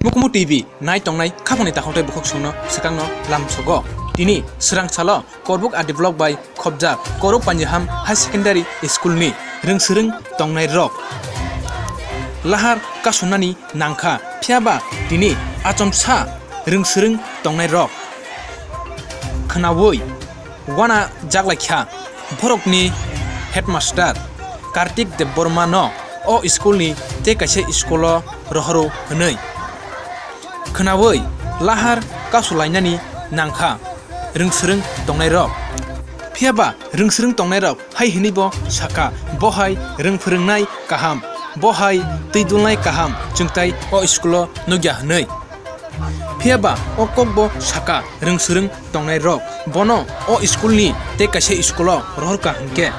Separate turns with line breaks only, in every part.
Mukumu TV nai tongnai khaponi takhontai bukhok sungno sikangno lamchogo tini srangchalo Karbook are developed by khobja Karbook Panjiham High Secondary School ni rungsrung tongnai rok Lahar Kasunani nangkha phiaba tini achomsa rungsrung tongnai rok khnawoi wana jaglaikha borokni headmaster Kartik de Bormano o school ni te kaise skolo rohoro hnei khnawoi Lahar Kasulai nani nangkha rungsrung tongnai rok phiaba rungsrung tongnai rok hai hinibo saka bohai rungphurungnai kaham bohai tuidulnai kaham chungtai o skolo nugya hnei phiaba o kokbo saka rungsrung tongnai rok bono o school ni te kaise skolo rohorka hingke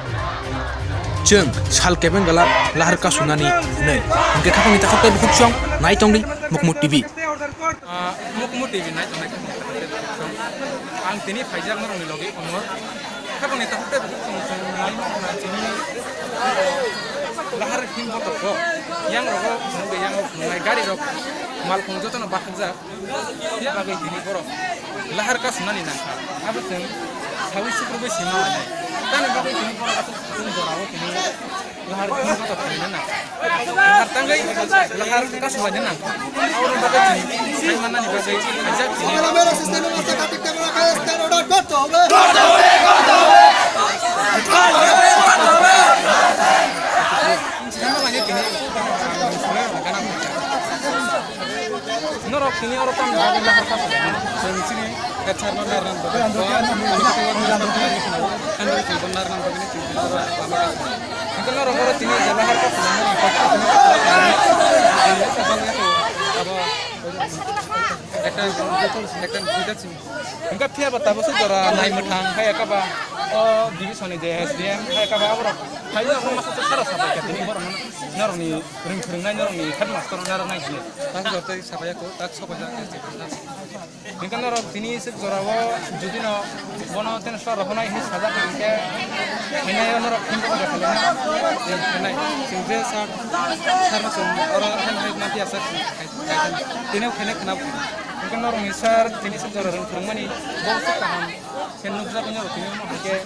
chung sal keben galak Lahar Kasunani nei hingke khapani takhatai bukhuk nai tongdi Mukumu TV
Mukumu TV nai tongnai ang tini faijak norong ni logi onor khapani takhatai bukhuk nai tini Lahar him botoko yang rogo nungbe yang ngai gari rok mal khongjoto no bakhja ya bagai tini boro Lahar Kasunani nangkha abuteng sawi sukrube sima nai tani bagai tini boro atu tun dorao tini Lahar him botoko tini na Lahar tanggai Lahar Kasulai nang aurang bagai tini sai mana ni bagai ajak tini norok kini orang tam dari Lahar Kasulai sini kacau benar nan bagai anda itu benar nan bagai ini mungkin norok orang ini Lahar Kasulai একটা বুঝাচ্ছি ఇంకా ফিয়াবা তাবসু দরা নাই মথাং high একাবা ও ডিভিশনে যে SDM high একাবা আবর high ও মাসে সারা সাবা কেনি বর মানে নরনি রিং ফিরিংনাই নরনি হেড মাস্টার নারনাই জি তাক জতে সাবায়াকো তাক সবাজা কিন্তু নর তিনি সে জরাও যদি ন বন তেন সর হনাই হি সাজা কে হেনাই নর কিন্তু দেখালে না হেনাই সিংজে সার সারমাসুম ওরা হেনাই মাটি আছে তিনিও খেনে খানা mungkin orang misal ini sejarah orang mani bangsa kaham senuk jago nyor tini mau hake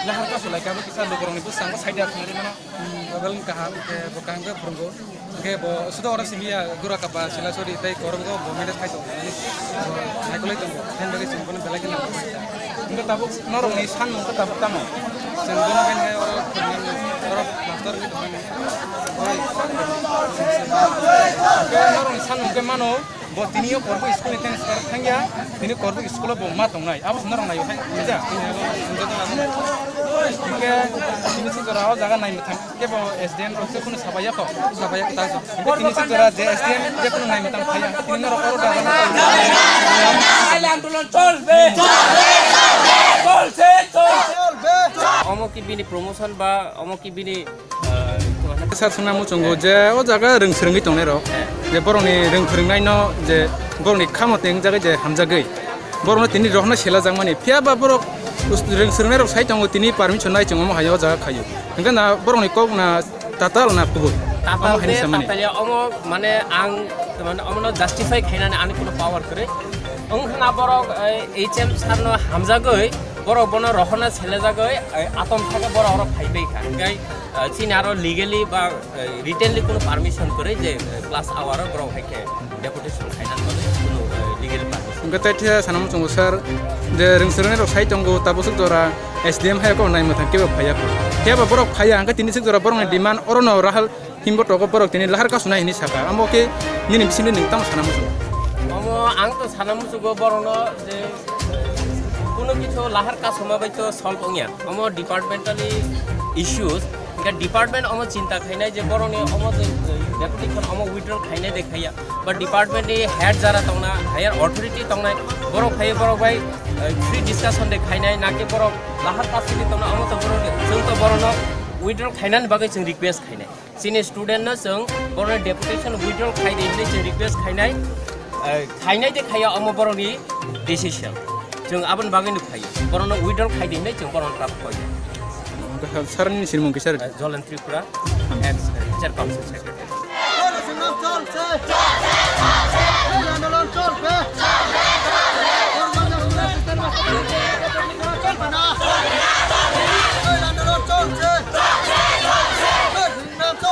Lahar Kasulai kamu kita dorong itu sanggup saya dia kemarin mana bagal kaham ke bukan ke perunggu ke bo sudah orang sini ya gura kapa sila sorry tapi orang itu bo minat kaito ini aku lihat kan bagi simpan belakang nak mungkin tabuk norong ini san mungkin tabuk tamu sengguna kan orang master gitu kan norong san mungkin mano bo tiniyo Karbook school iten sekarang thangya tini Karbook school bo ma tongnai abo norong nayo hai meja ke tini sigara jaga nai metham ke bo SDM rokse kuno sabaya ta ke tini sigara je SDM je kuno nai metham khaya tini norong oro daga
আন্দোলন চলবে চলছে অমকি বিনি promotion বা অমকি বিনি
sarsana mu chungo je o jaga rungsrungi tongnai rok je boroni rungphurungnai no je boroni khamo teng jaga je hamjagai boroni tini rohna sela jangmani phiaba borok rungsrungnai rok sai tongo tini permission nai chungo mo hayo jaga khayo engka na boroni kok na tatal na kubur
tatal tatal omo mane ang মানে অমন justify খাইনানে আনি কোনো পাওয়ার করে ওখানা বড় HM সারনো হামজাগৈ বড় বন রহনা ছেলে জাগৈ আতম থাকে বড় অর খাইবেই খা গাই চিন আরো লিগালি বা রিটেনলি কোনো পারমিশন করে যে ক্লাস আওয়ার বড় হাইকে ডেপুটেশন খাইনান বলে কোনো লিগালি পারমিশন
গতাইথা সানাম চঙ্গো স্যার যে রংসরনে রক সাই চঙ্গো তাবসুক দরা এসডিএম হাই কো নাই মথাং কেবা ফায়া কেবা বড় ফায়া আঙ্কা তিনি সিক দরা বড় ডিমান্ড অরনো রাহাল হিমবো টক বড় তিনি লাহার কাসুনাই হিনি সাকা আমকে নিনি বিসিনি নিংতাম সানাম চঙ্গো
অমো আং তো সানাম চঙ্গো বড়নো যে কোনো কিছু লাহার কাসমা বাইতো সলভ ওয়া অমো ডিপার্টমেন্টালি ইস্যুস এটা ডিপার্টমেন্ট অমো চিন্তা খাইনাই যে বড়নি অমো ডেপুটেশন অমো উইথড্রল খাইনাই দেখাইয়া বা ডিপার্টমেন্টে হেড যারা তংনা হায়ার অথরিটি তংনাই বড় খাই বড় ভাই ফ্রি ডিসকাশন দেখাইনাই নাকি বড় লাহার কাসলি তংনা অমো তো বড় जों তো বড়নো উইথড্রল খাইনানি বাগै जों রিকোয়েস্ট খাইনাই সিনি স্টুডেন্ট না जों বড় ডেপুটেশন উইথড্রল খাইनायनि जों রিকোয়েস্ট খাইनाय देखाया अमो बरनि डिसिसन जों आबन बागै नुखायो बरनो उइथड्रल खाइदिनै जों बरन प्राप्त खायो
सारनि सिरमुंखि सार
जलन Tripura and teacher council secretary